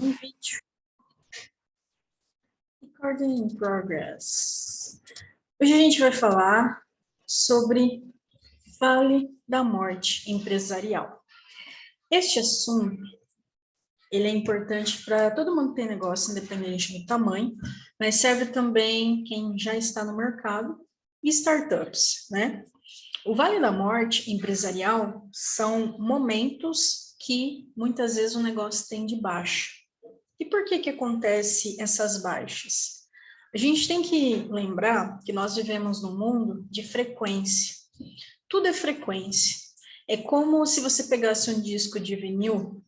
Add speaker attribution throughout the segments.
Speaker 1: em vídeo. Recording in progress. Hoje a gente vai falar sobre Vale da Morte empresarial. Este assunto, ele é importante para todo mundo que tem negócio, independente do tamanho, mas serve também quem já está no mercado e startups, né? O Vale da Morte empresarial são momentos que muitas vezes o negócio tem de baixa. E por que acontece essas baixas? A gente tem que lembrar que nós vivemos num mundo de frequência. Tudo é frequência. É como se você pegasse um disco de vinil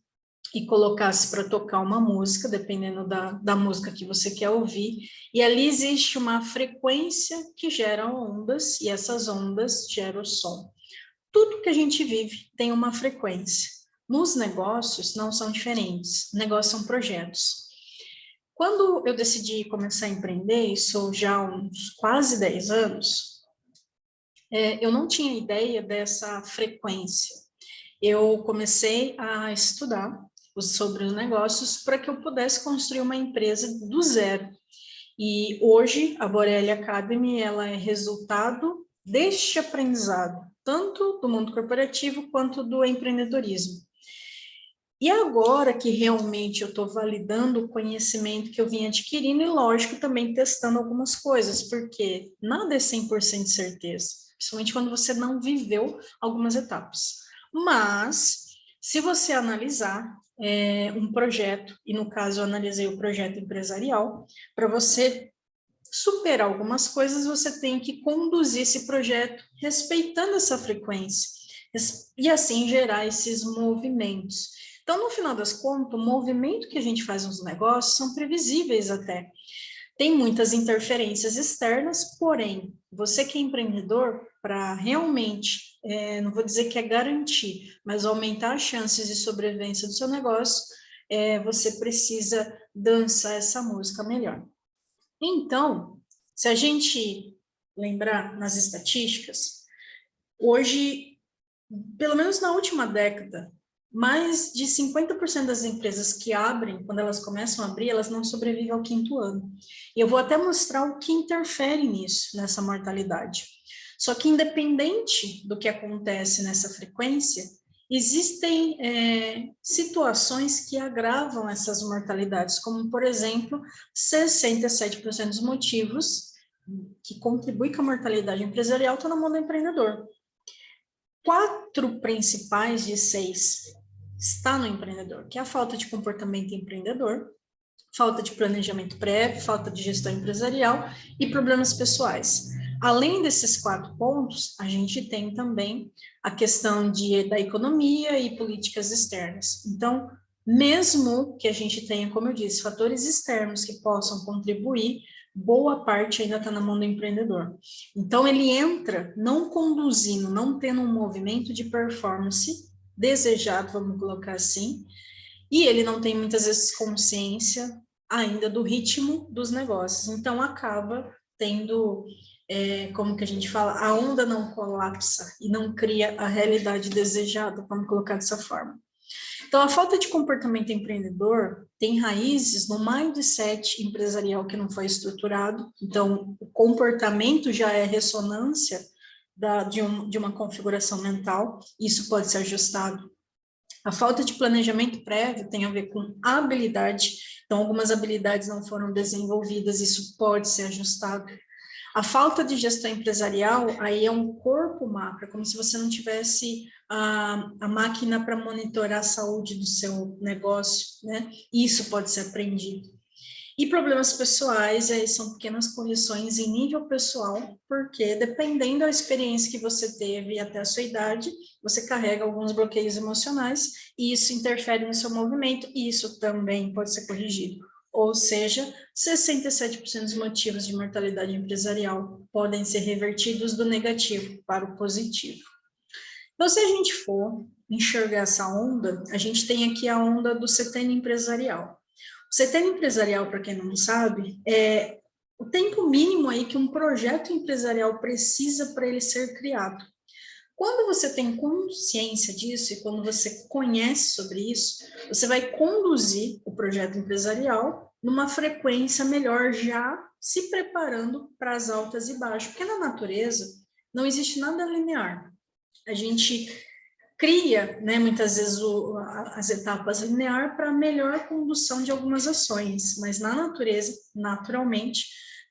Speaker 1: e colocasse para tocar uma música, dependendo da música que você quer ouvir, e ali existe uma frequência que gera ondas, e essas ondas geram som. Tudo que a gente vive tem uma frequência. Nos negócios não são diferentes, negócios são projetos. Quando eu decidi começar a empreender, isso já há uns quase 10 anos, eu não tinha ideia dessa frequência. Eu comecei a estudar sobre os negócios para que eu pudesse construir uma empresa do zero. E hoje a Borelli Academy ela é resultado deste aprendizado, tanto do mundo corporativo quanto do empreendedorismo. E agora que realmente eu estou validando o conhecimento que eu vim adquirindo e, lógico, também testando algumas coisas, porque nada é 100% de certeza, principalmente quando você não viveu algumas etapas. Mas, se você analisar um projeto, e no caso eu analisei o projeto empresarial, para você superar algumas coisas, você tem que conduzir esse projeto respeitando essa frequência e assim gerar esses movimentos. Então, no final das contas, o movimento que a gente faz nos negócios são previsíveis até. Tem muitas interferências externas, porém, você que é empreendedor, para realmente, não vou dizer que é garantir, mas aumentar as chances de sobrevivência do seu negócio, você precisa dançar essa música melhor. Então, se a gente lembrar nas estatísticas, hoje, pelo menos na última década, mais de 50% das empresas que abrem, quando elas começam a abrir, elas não sobrevivem ao 5º ano. E eu vou até mostrar o que interfere nisso, nessa mortalidade. Só que independente do que acontece nessa frequência, existem situações que agravam essas mortalidades, como, por exemplo, 67% dos motivos que contribuem com a mortalidade empresarial estão na mão do empreendedor. 4 principais de 6 está no empreendedor, que é a falta de comportamento empreendedor, falta de planejamento prévio, falta de gestão empresarial e problemas pessoais. Além desses 4 pontos, a gente tem também a questão da economia e políticas externas. Então, mesmo que a gente tenha, como eu disse, fatores externos que possam contribuir, boa parte ainda está na mão do empreendedor. Então, ele entra não conduzindo, não tendo um movimento de performance desejado, vamos colocar assim, e ele não tem muitas vezes consciência ainda do ritmo dos negócios, então acaba tendo, como que a gente fala, a onda não colapsa e não cria a realidade desejada, vamos colocar dessa forma. Então, a falta de comportamento empreendedor tem raízes no mindset empresarial que não foi estruturado, então o comportamento já é ressonância de uma configuração mental, isso pode ser ajustado. A falta de planejamento prévio tem a ver com habilidade, então algumas habilidades não foram desenvolvidas, isso pode ser ajustado. A falta de gestão empresarial, aí é um corpo macro, como se você não tivesse a máquina para monitorar a saúde do seu negócio, né? Isso pode ser aprendido. E problemas pessoais, aí são pequenas correções em nível pessoal, porque dependendo da experiência que você teve até a sua idade, você carrega alguns bloqueios emocionais e isso interfere no seu movimento e isso também pode ser corrigido. Ou seja, 67% dos motivos de mortalidade empresarial podem ser revertidos do negativo para o positivo. Então, se a gente for enxergar essa onda, a gente tem aqui a onda do setênio empresarial. O setênio empresarial, para quem não sabe, é o tempo mínimo aí que um projeto empresarial precisa para ele ser criado. Quando você tem consciência disso e quando você conhece sobre isso, você vai conduzir o projeto empresarial numa frequência melhor, já se preparando para as altas e baixas, porque na natureza não existe nada linear. A gente cria, né, muitas vezes as etapas linear para melhor condução de algumas ações, mas na natureza, naturalmente,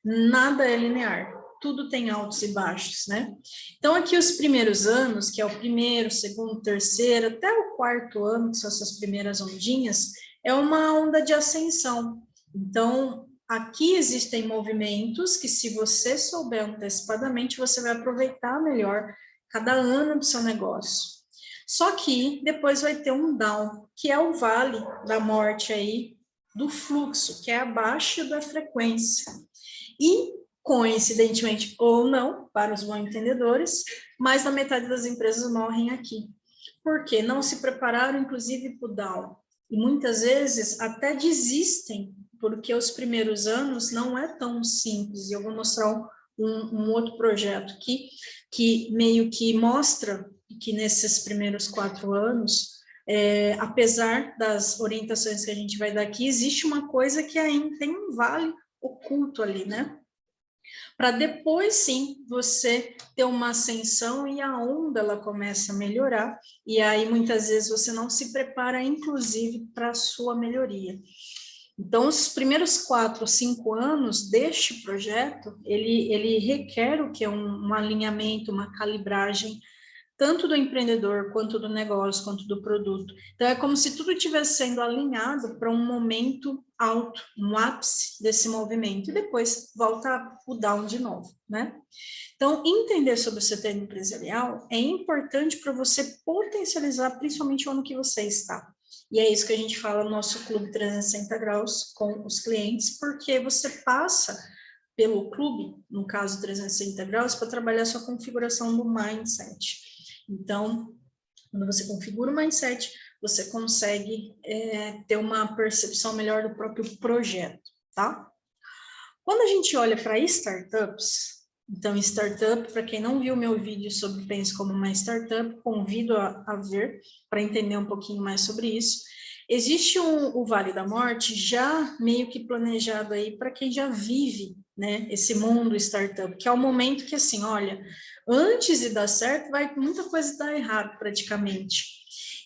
Speaker 1: nada é linear, tudo tem altos e baixos, né? Então, aqui os primeiros anos, que é o primeiro, segundo, terceiro, até o quarto ano, que são essas primeiras ondinhas, é uma onda de ascensão. Então, aqui existem movimentos que, se você souber antecipadamente, você vai aproveitar melhor cada ano do seu negócio. Só que depois vai ter um down, que é o vale da morte aí, do fluxo, que é abaixo da frequência. E, coincidentemente ou não, para os bons entendedores, mais da metade das empresas morrem aqui. Porque não se prepararam, inclusive, para o down. E muitas vezes até desistem, porque os primeiros anos não é tão simples. E eu vou mostrar um outro projeto aqui, que meio que mostra que nesses primeiros 4 anos, apesar das orientações que a gente vai dar aqui, existe uma coisa que ainda tem um vale oculto ali, né? Para depois, sim, você ter uma ascensão e a onda ela começa a melhorar, e aí muitas vezes você não se prepara, inclusive, para a sua melhoria. Então, os primeiros 4 ou 5 anos deste projeto, ele requer o que é um alinhamento, uma calibragem, tanto do empreendedor, quanto do negócio, quanto do produto. Então, é como se tudo estivesse sendo alinhado para um momento alto, um ápice desse movimento, e depois volta o down de novo, né? Então, entender sobre o setor empresarial é importante para você potencializar principalmente o ano que você está. E é isso que a gente fala no nosso Clube 360 Graus com os clientes, porque você passa pelo clube, no caso 360 Graus, para trabalhar sua configuração do mindset. Então, quando você configura o mindset, você consegue ter uma percepção melhor do próprio projeto, tá? Quando a gente olha para startups, então, startup, para quem não viu meu vídeo sobre Pense como uma Startup, convido a ver para entender um pouquinho mais sobre isso. Existe o Vale da Morte já meio que planejado aí para quem já vive, né, esse mundo startup, que é o momento que, assim, olha, antes de dar certo, vai muita coisa dar errado praticamente.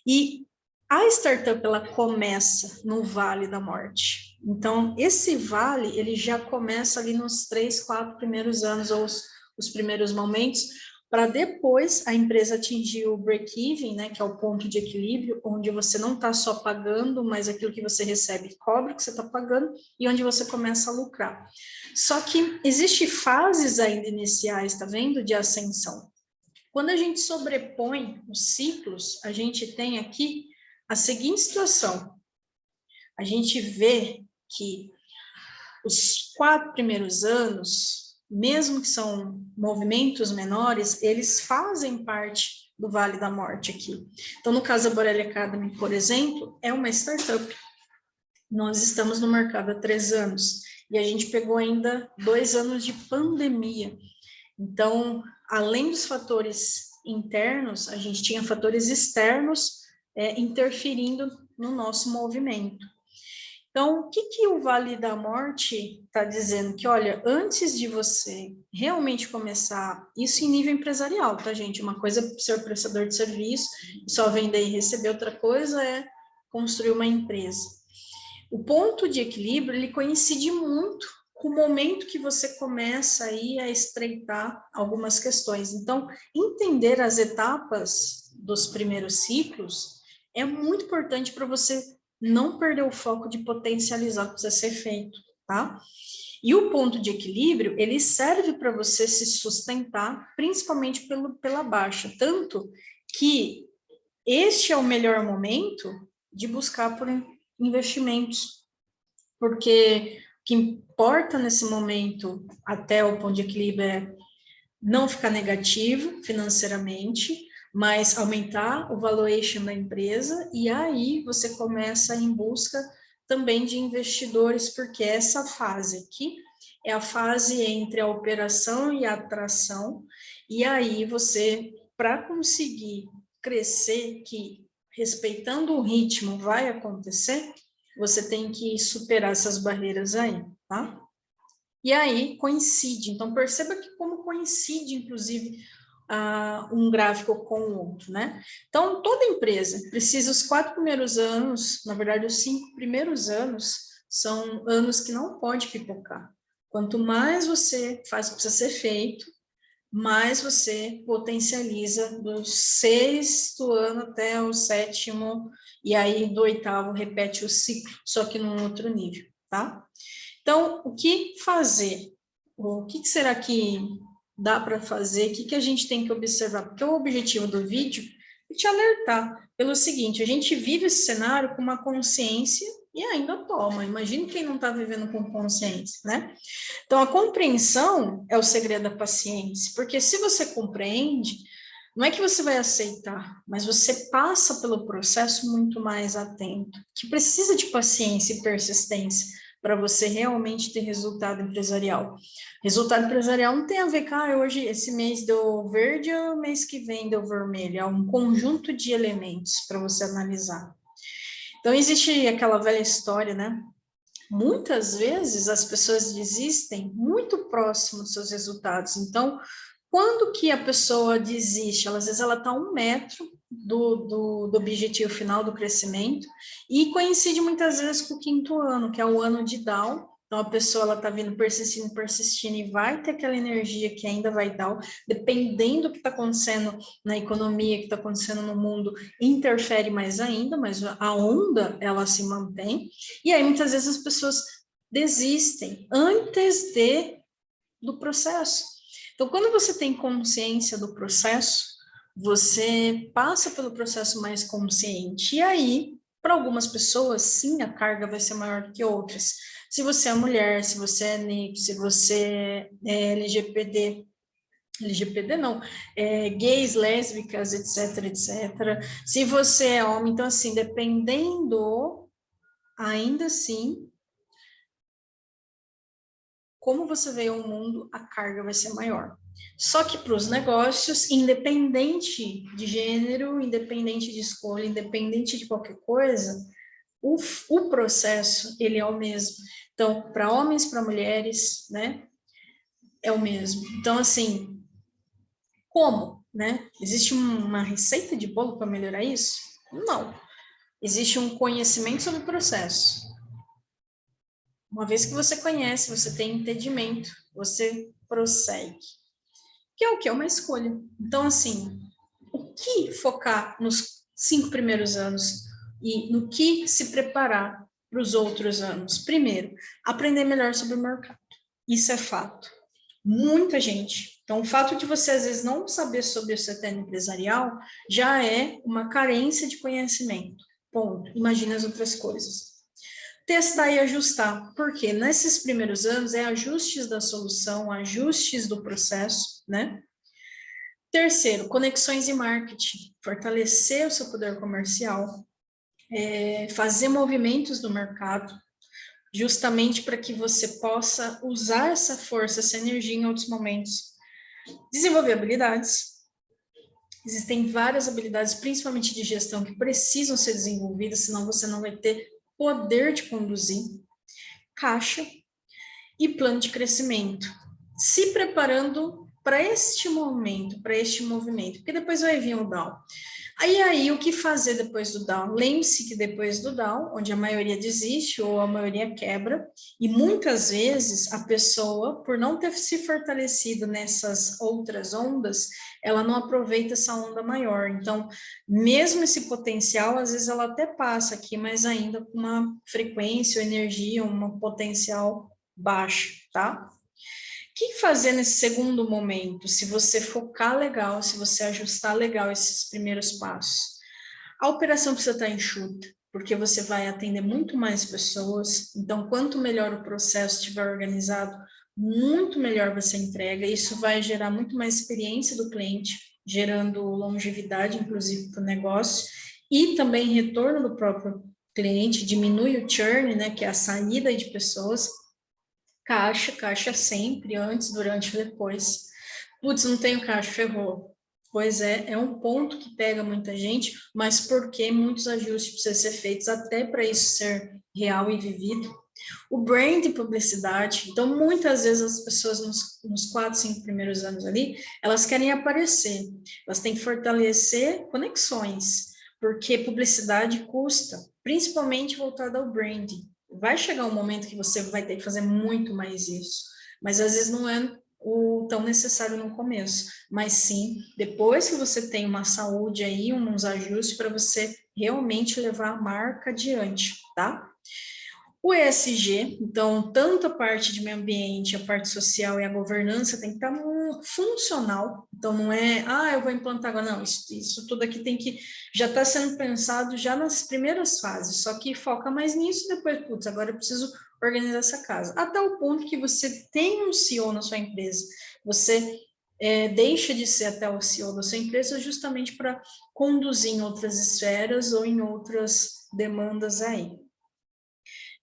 Speaker 1: E a startup, ela começa no Vale da Morte. Então, esse vale, ele já começa ali nos 3, 4 primeiros anos, ou os primeiros momentos, para depois a empresa atingir o break-even, né, que é o ponto de equilíbrio, onde você não está só pagando, mas aquilo que você recebe cobra o que você está pagando, e onde você começa a lucrar. Só que existem fases ainda iniciais, tá vendo, de ascensão. Quando a gente sobrepõe os ciclos, a gente tem aqui a seguinte situação. A gente vê que os 4 primeiros anos, mesmo que são movimentos menores, eles fazem parte do Vale da Morte aqui. Então, no caso da Borelli Academy, por exemplo, é uma startup. Nós estamos no mercado há 3 anos e a gente pegou ainda 2 anos de pandemia. Então, além dos fatores internos, a gente tinha fatores externos interferindo no nosso movimento. Então, o que o Vale da Morte está dizendo? Que, olha, antes de você realmente começar, isso em nível empresarial, tá, gente? Uma coisa é ser prestador de serviço, só vender e receber, outra coisa é construir uma empresa. O ponto de equilíbrio, ele coincide muito com o momento que você começa aí a estreitar algumas questões. Então, entender as etapas dos primeiros ciclos é muito importante para você não perder o foco de potencializar o que precisa ser feito, tá? E o ponto de equilíbrio, ele serve para você se sustentar, principalmente pela baixa, tanto que este é o melhor momento de buscar por investimentos, porque o que importa nesse momento, até o ponto de equilíbrio, é não ficar negativo financeiramente, mas aumentar o valuation da empresa, e aí você começa em busca também de investidores, porque essa fase aqui é a fase entre a operação e a atração, e aí você para conseguir crescer, que respeitando o ritmo vai acontecer, você tem que superar essas barreiras aí, tá? E aí coincide, então perceba que como coincide, inclusive, um gráfico com o outro, né? Então, toda empresa precisa, os 4 primeiros anos, na verdade, os 5 primeiros anos, são anos que não pode pipocar. Quanto mais você faz o que precisa ser feito, mais você potencializa do 6º ano até o 7º, e aí do 8º repete o ciclo, só que num outro nível, tá? Então, o que fazer? O que será que dá para fazer? O que a gente tem que observar? Porque o objetivo do vídeo é te alertar pelo seguinte, a gente vive esse cenário com uma consciência e ainda toma. Imagina quem não está vivendo com consciência, né? Então, a compreensão é o segredo da paciência, porque se você compreende, não é que você vai aceitar, mas você passa pelo processo muito mais atento, que precisa de paciência e persistência para você realmente ter resultado empresarial. Resultado empresarial não tem a ver com, hoje, esse mês deu verde, o mês que vem deu vermelho, é um conjunto de elementos para você analisar. Então, existe aquela velha história, né? Muitas vezes as pessoas desistem muito próximo dos seus resultados. Então, quando que a pessoa desiste? Às vezes ela está a 1 metro do objetivo final do crescimento e coincide muitas vezes com o 5º ano, que é o ano de Down. Então, a pessoa está vindo persistindo, persistindo e vai ter aquela energia que ainda vai dar, dependendo do que está acontecendo na economia, que está acontecendo no mundo, interfere mais ainda, mas a onda, ela se mantém. E aí, muitas vezes, as pessoas desistem antes do processo. Então, quando você tem consciência do processo, você passa pelo processo mais consciente. E aí, para algumas pessoas, sim, a carga vai ser maior do que outras. Se você é mulher, se você é negro, se você é LGPD não, gays, lésbicas, etc, etc. Se você é homem, então assim, dependendo, ainda assim, como você veio ao mundo, a carga vai ser maior. Só que para os negócios, independente de gênero, independente de escolha, independente de qualquer coisa, o processo, ele é o mesmo. Então, para homens, para mulheres, né, é o mesmo. Então, assim, como, né? Existe uma receita de bolo para melhorar isso? Não. Existe um conhecimento sobre o processo. Uma vez que você conhece, você tem entendimento, você prossegue. Que é o que? É uma escolha. Então, assim, o que focar nos 5 primeiros anos e no que se preparar para os outros anos? Primeiro, aprender melhor sobre o mercado. Isso é fato. Muita gente. Então, o fato de você, às vezes, não saber sobre o setor empresarial já é uma carência de conhecimento. Ponto. Imagina as outras coisas. Testar e ajustar, porque nesses primeiros anos é ajustes da solução, ajustes do processo, né? Terceiro, conexões e marketing, fortalecer o seu poder comercial, fazer movimentos no mercado, justamente para que você possa usar essa força, essa energia em outros momentos. Desenvolver habilidades. Existem várias habilidades, principalmente de gestão, que precisam ser desenvolvidas, senão você não vai ter poder de conduzir. Caixa e plano de crescimento. Se preparando para este momento, para este movimento, porque depois vai vir o down. Aí, o que fazer depois do down? Lembre-se que depois do down, onde a maioria desiste ou a maioria quebra, e muitas vezes a pessoa, por não ter se fortalecido nessas outras ondas, ela não aproveita essa onda maior. Então, mesmo esse potencial, às vezes ela até passa aqui, mas ainda com uma frequência, energia, um potencial baixo, tá? O que fazer nesse segundo momento? Se você focar legal, se você ajustar legal esses primeiros passos. A operação precisa estar enxuta, porque você vai atender muito mais pessoas. Então, quanto melhor o processo estiver organizado, muito melhor você entrega. Isso vai gerar muito mais experiência do cliente, gerando longevidade, inclusive, para o negócio, e também retorno do próprio cliente, diminui o churn, né, que é a saída de pessoas. Caixa sempre, antes, durante e depois. Putz, não tenho caixa, ferrou. Pois é um ponto que pega muita gente, mas porque muitos ajustes precisam ser feitos até para isso ser real e vivido. O brand e publicidade, então muitas vezes as pessoas nos 4, 5 primeiros anos ali, elas querem aparecer, elas têm que fortalecer conexões, porque publicidade custa, principalmente voltada ao brand. Vai chegar um momento que você vai ter que fazer muito mais isso, mas às vezes não é o tão necessário no começo, mas sim, depois que você tem uma saúde aí, uns ajustes para você realmente levar a marca adiante, tá? O ESG, então, tanto a parte de meio ambiente, a parte social e a governança tem que estar funcional. Então, não é, eu vou implantar agora. Não, isso tudo aqui tem que já está sendo pensado já nas primeiras fases, só que foca mais nisso e depois, putz, agora eu preciso organizar essa casa. Até o ponto que você tem um CEO na sua empresa, você deixa de ser até o CEO da sua empresa justamente para conduzir em outras esferas ou em outras demandas aí.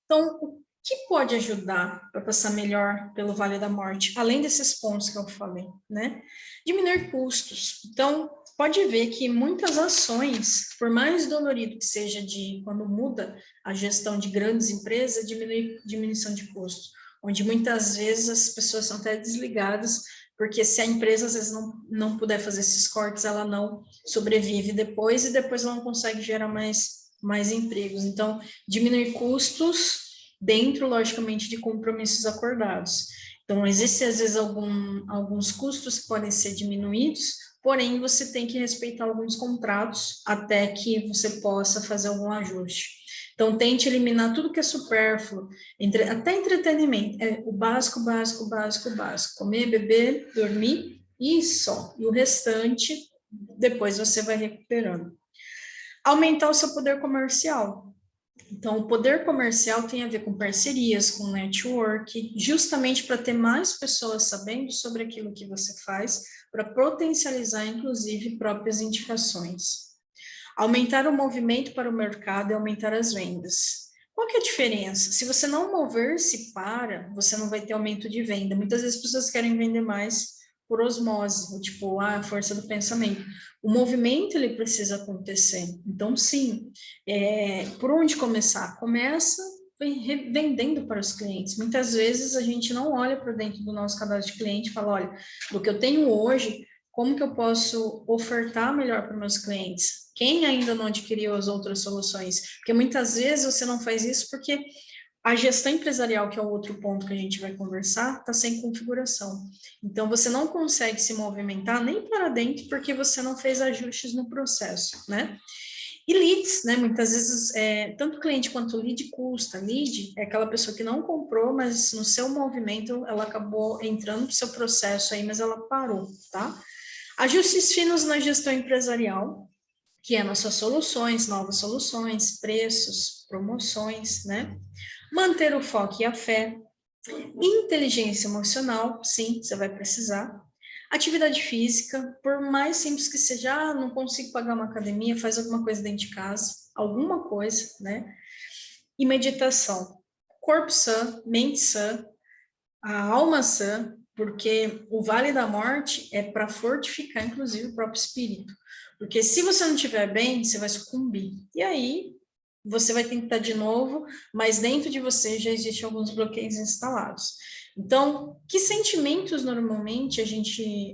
Speaker 1: Então, o que pode ajudar para passar melhor pelo Vale da Morte, além desses pontos que eu falei, né? Diminuir custos. Então, pode ver que muitas ações, por mais dolorido que seja de quando muda a gestão de grandes empresas, diminuição de custos, onde muitas vezes as pessoas são até desligadas, porque se a empresa às vezes não puder fazer esses cortes, ela não sobrevive depois e depois ela não consegue gerar mais empregos. Então, diminuir custos dentro, logicamente, de compromissos acordados. Então, existem, às vezes, alguns custos que podem ser diminuídos, porém, você tem que respeitar alguns contratos até que você possa fazer algum ajuste. Então, tente eliminar tudo que é supérfluo, até entretenimento, o básico, básico, básico, básico. Comer, beber, dormir e só. E o restante, depois você vai recuperando. Aumentar o seu poder comercial. Então, o poder comercial tem a ver com parcerias, com network, justamente para ter mais pessoas sabendo sobre aquilo que você faz, para potencializar, inclusive, próprias indicações. Aumentar o movimento para o mercado e aumentar as vendas. Qual que é a diferença? Se você não mover-se para, você não vai ter aumento de venda. Muitas vezes as pessoas querem vender mais por osmose, tipo, a força do pensamento. O movimento, ele precisa acontecer. Então, sim, por onde começar? Começa vendendo para os clientes. Muitas vezes a gente não olha para dentro do nosso cadastro de cliente e fala, olha, do que eu tenho hoje, como que eu posso ofertar melhor para meus clientes? Quem ainda não adquiriu as outras soluções? Porque muitas vezes você não faz isso porque a gestão empresarial, que é o outro ponto que a gente vai conversar, está sem configuração. Então, você não consegue se movimentar nem para dentro porque você não fez ajustes no processo, né? E leads, né? Muitas vezes, tanto cliente quanto lead custa. Lead é aquela pessoa que não comprou, mas no seu movimento ela acabou entrando no seu processo aí, mas ela parou, tá? Ajustes finos na gestão empresarial, que é nossas soluções, novas soluções, preços, promoções, né? Manter o foco e a fé. Inteligência emocional, sim, você vai precisar. Atividade física, por mais simples que seja, não consigo pagar uma academia, faz alguma coisa dentro de casa, alguma coisa, né? E meditação. Corpo sã, mente sã, a alma sã, porque o Vale da Morte é para fortificar, inclusive, o próprio espírito. Porque se você não estiver bem, você vai sucumbir. E aí, você vai tentar de novo, mas dentro de você já existem alguns bloqueios instalados. Então, que sentimentos normalmente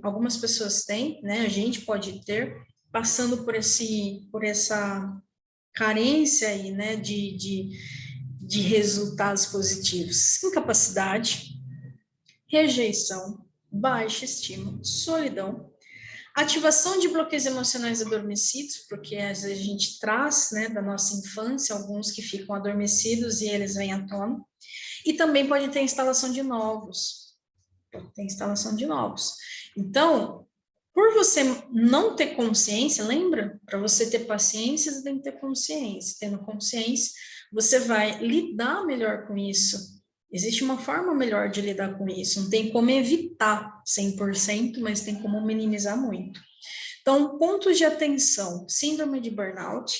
Speaker 1: algumas pessoas têm, né? A gente pode ter, passando por essa carência aí, né? De resultados positivos. Incapacidade, rejeição, baixa estima, solidão, ativação de bloqueios emocionais adormecidos, porque às vezes a gente traz, né, da nossa infância, alguns que ficam adormecidos e eles vêm à tona, e também pode ter instalação de novos, Então, por você não ter consciência, lembra? Para você ter paciência, você tem que ter consciência. Tendo consciência, você vai lidar melhor com isso. Existe uma forma melhor de lidar com isso. Não tem como evitar 100%, mas tem como minimizar muito. Então, pontos de atenção: síndrome de burnout,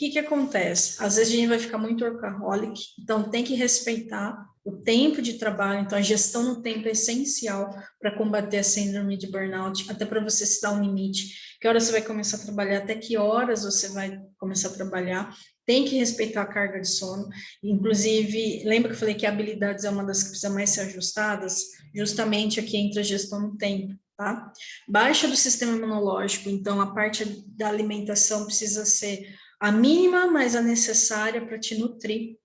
Speaker 1: que acontece? Às vezes a gente vai ficar muito workaholic, então tem que respeitar o tempo de trabalho, então a gestão no tempo é essencial para combater a síndrome de burnout, até para você se dar um limite, que hora você vai começar a trabalhar, até que horas você vai começar a trabalhar, tem que respeitar a carga de sono, inclusive, lembra que eu falei que habilidades é uma das que precisa mais ser ajustadas? Justamente aqui entre a gestão no tempo, tá? Baixa do sistema imunológico, então a parte da alimentação precisa ser a mínima, mas a necessária para te nutrir,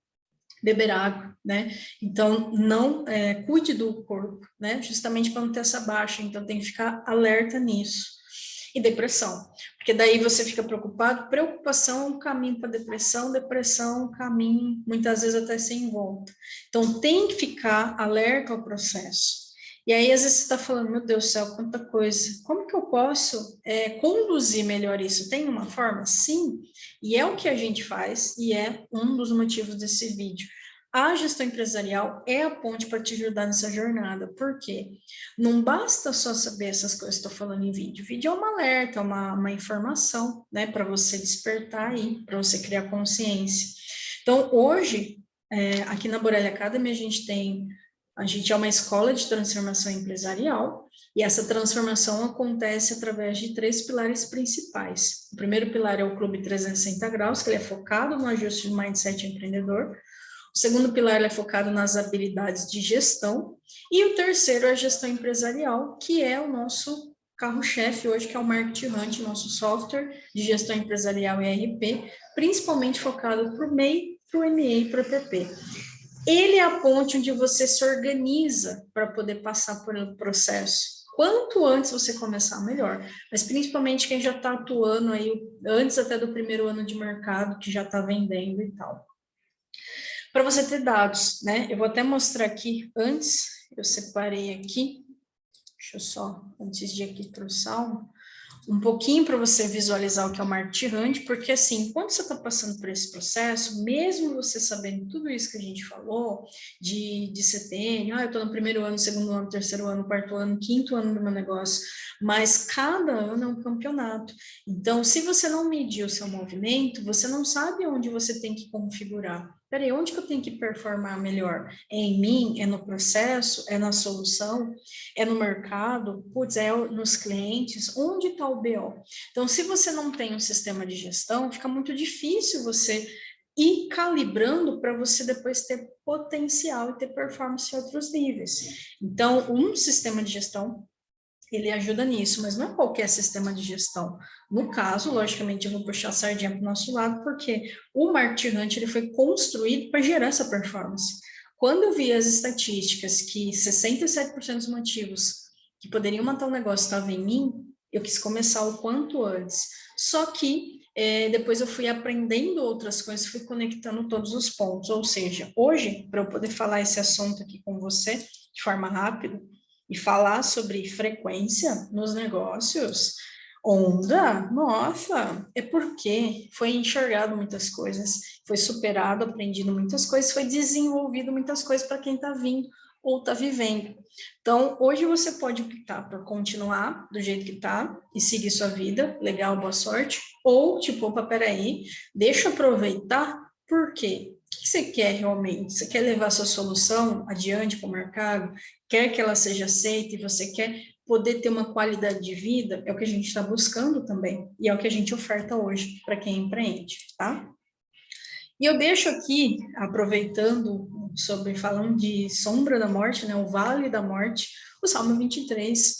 Speaker 1: beber água, né? Então, não cuide do corpo, né? Justamente para não ter essa baixa, então tem que ficar alerta nisso. E depressão, porque daí você fica preocupado, preocupação é um caminho para depressão, depressão é um caminho, muitas vezes até sem volta. Então, tem que ficar alerta ao processo. E aí, às vezes, você está falando, meu Deus do céu, quanta coisa. Como que eu posso conduzir melhor isso? Tem uma forma? Sim. E é o que a gente faz, e é um dos motivos desse vídeo. A gestão empresarial é a ponte para te ajudar nessa jornada. Por quê? Não basta só saber essas coisas que estou falando em vídeo. O vídeo é um alerta, uma informação, né, para você despertar aí, para você criar consciência. Então, hoje, aqui na Borelli Academy, a gente é uma escola de transformação empresarial, e essa transformação acontece através de 3 pilares principais. O primeiro pilar é o Clube 360 Graus, que ele é focado no ajuste do mindset empreendedor. O segundo pilar é focado nas habilidades de gestão. E o terceiro é a gestão empresarial, que é o nosso carro-chefe hoje, que é o Marketing Hunt, nosso software de gestão empresarial e ERP, principalmente focado para o MEI, para o ME e para o EPP. Ele é a ponte onde você se organiza para poder passar por um processo. Quanto antes você começar, melhor. Mas principalmente quem já está atuando aí, antes até do primeiro ano de mercado, que já está vendendo e tal. Para você ter dados, né? Eu vou até mostrar aqui, antes, eu separei aqui, deixa eu só, antes de aqui para o Salmo, um pouquinho para você visualizar o que é o Marketing Hunt, porque assim, quando você está passando por esse processo, mesmo você sabendo tudo isso que a gente falou, de setênio, eu estou no primeiro ano, segundo ano, terceiro ano, quarto ano, quinto ano do meu negócio, mas cada ano é um campeonato. Então, se você não medir o seu movimento, você não sabe onde você tem que configurar. Peraí, onde que eu tenho que performar melhor? É em mim? É no processo? É na solução? É no mercado? Putz, é nos clientes? Onde está o BO? Então, se você não tem um sistema de gestão, fica muito difícil você ir calibrando para você depois ter potencial e ter performance em outros níveis. Então, um sistema de gestão ele ajuda nisso, mas não é qualquer sistema de gestão. No caso, logicamente, eu vou puxar a sardinha para o nosso lado, porque o Marketing Hunt ele foi construído para gerar essa performance. Quando eu vi as estatísticas que 67% dos motivos que poderiam matar o negócio estavam em mim, eu quis começar o quanto antes. Só que depois eu fui aprendendo outras coisas, fui conectando todos os pontos. Ou seja, hoje, para eu poder falar esse assunto aqui com você de forma rápida, e falar sobre frequência nos negócios, onda, nossa, é porque foi enxergado muitas coisas, foi superado, aprendido muitas coisas, foi desenvolvido muitas coisas para quem está vindo ou está vivendo. Então, hoje você pode optar por continuar do jeito que está e seguir sua vida, legal, boa sorte, ou tipo, opa, peraí, deixa eu aproveitar, por quê? O que você quer realmente? Você quer levar sua solução adiante para o mercado? Quer que ela seja aceita e você quer poder ter uma qualidade de vida? É o que a gente está buscando também. E é o que a gente oferta hoje para quem empreende, tá? E eu deixo aqui, aproveitando falando de sombra da morte, né, o vale da morte, o Salmo 23,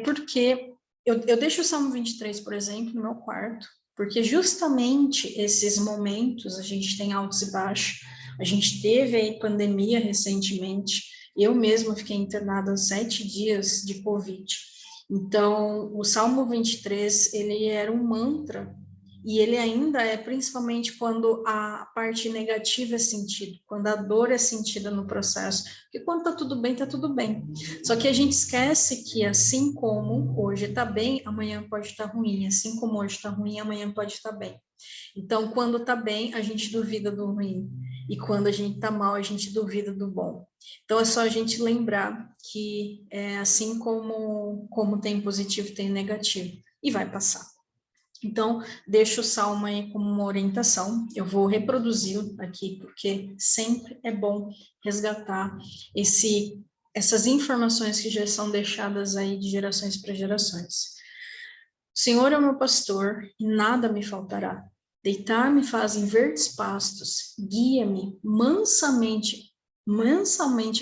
Speaker 1: porque eu deixo o Salmo 23, por exemplo, no meu quarto, porque justamente esses momentos, a gente tem altos e baixos, a gente teve aí pandemia recentemente, eu mesma fiquei internada 7 dias de Covid, então o Salmo 23, ele era um mantra, e ele ainda é principalmente quando a parte negativa é sentida, quando a dor é sentida no processo. Porque quando tá tudo bem, tá tudo bem. Só que a gente esquece que assim como hoje tá bem, amanhã pode estar ruim. Assim como hoje tá ruim, amanhã pode estar bem. Então, quando tá bem, a gente duvida do ruim. E quando a gente tá mal, a gente duvida do bom. Então, é só a gente lembrar que assim como tem positivo, tem negativo. E vai passar. Então, deixo o salmo aí como uma orientação, eu vou reproduzi-lo aqui, porque sempre é bom resgatar essas informações que já são deixadas aí de gerações para gerações. O Senhor é o meu pastor, e nada me faltará. Deitar-me faz em verdes pastos, guia-me mansamente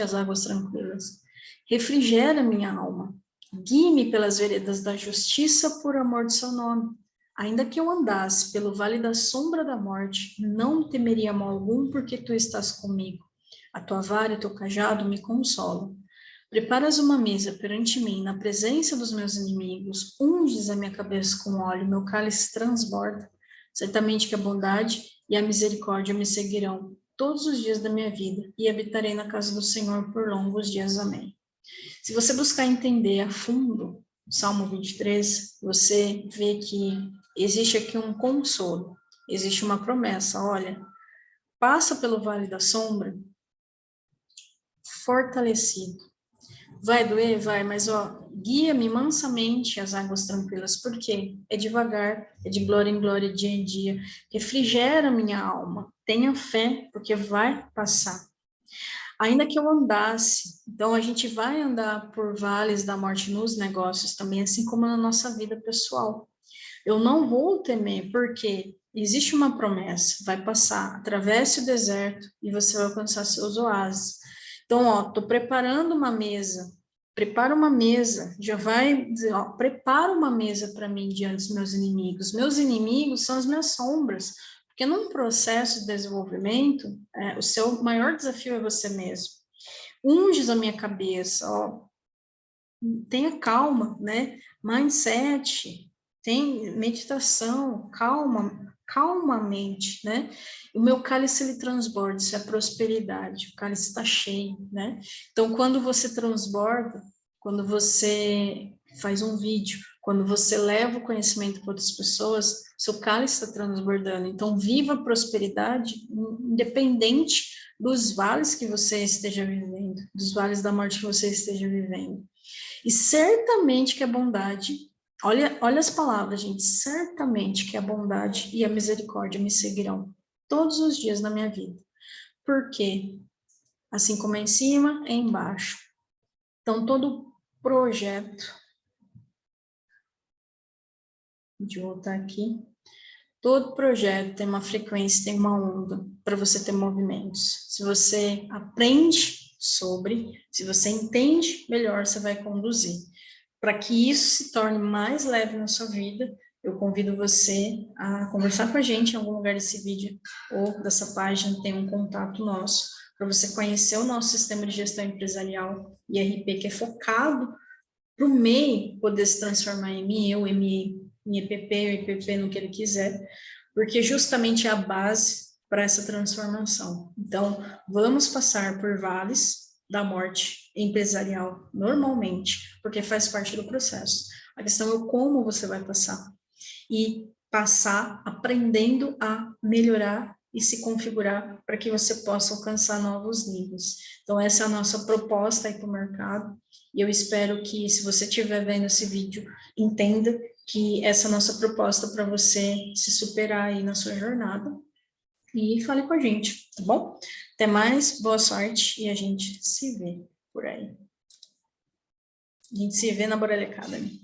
Speaker 1: às águas tranquilas. Refrigera minha alma, guie-me pelas veredas da justiça por amor do seu nome. Ainda que eu andasse pelo vale da sombra da morte, não temeria mal algum, porque tu estás comigo. A tua vara e o teu cajado me consolam. Preparas uma mesa perante mim, na presença dos meus inimigos, unges a minha cabeça com óleo, meu cálice transborda. Certamente que a bondade e a misericórdia me seguirão todos os dias da minha vida, e habitarei na casa do Senhor por longos dias. Amém. Se você buscar entender a fundo o Salmo 23, você vê que existe aqui um consolo, existe uma promessa, olha, passa pelo vale da sombra, fortalecido. Vai doer? Vai, mas ó, guia-me mansamente às águas tranquilas, porque é devagar, é de glória em glória, dia em dia. Refrigera minha alma, tenha fé, porque vai passar. Ainda que eu andasse, então a gente vai andar por vales da morte nos negócios também, assim como na nossa vida pessoal. Eu não vou temer, porque existe uma promessa, vai passar, atravesse o deserto e você vai alcançar seus oásis. Então, ó, tô preparando uma mesa, prepara uma mesa, já vai dizer, ó, prepara uma mesa para mim diante dos meus inimigos. Meus inimigos são as minhas sombras, porque num processo de desenvolvimento, o seu maior desafio é você mesmo. Unges a minha cabeça, ó, tenha calma, né? Mindset, tem meditação, calma a mente, né? O meu cálice ele transborda, isso é prosperidade, o cálice está cheio, né? Então, quando você transborda, quando você faz um vídeo, quando você leva o conhecimento para outras pessoas, seu cálice está transbordando. Então, viva a prosperidade, independente dos vales que você esteja vivendo, dos vales da morte que você esteja vivendo. E certamente que a bondade, olha as palavras, gente, certamente que a bondade e a misericórdia me seguirão todos os dias na minha vida. Porque, assim como é em cima, é embaixo. Então, todo projeto, deixa eu voltar aqui, todo projeto tem uma frequência, tem uma onda para você ter movimentos. Se você aprende sobre, se você entende melhor, você vai conduzir. Para que isso se torne mais leve na sua vida, eu convido você a conversar com a gente em algum lugar desse vídeo ou dessa página, tem um contato nosso, para você conhecer o nosso sistema de gestão empresarial, IRP, que é focado para o MEI poder se transformar em ME, ou ME em EPP, ou EPP no que ele quiser, porque justamente é a base para essa transformação. Então, vamos passar por vales da morte empresarial normalmente, porque faz parte do processo. A questão é como você vai passar. E passar aprendendo a melhorar e se configurar para que você possa alcançar novos níveis. Então, essa é a nossa proposta aí para o mercado. E eu espero que, se você estiver vendo esse vídeo, entenda que essa é a nossa proposta para você se superar aí na sua jornada. E fale com a gente, tá bom? Até mais, boa sorte e a gente se vê por aí. A gente se vê na Borelli Academy.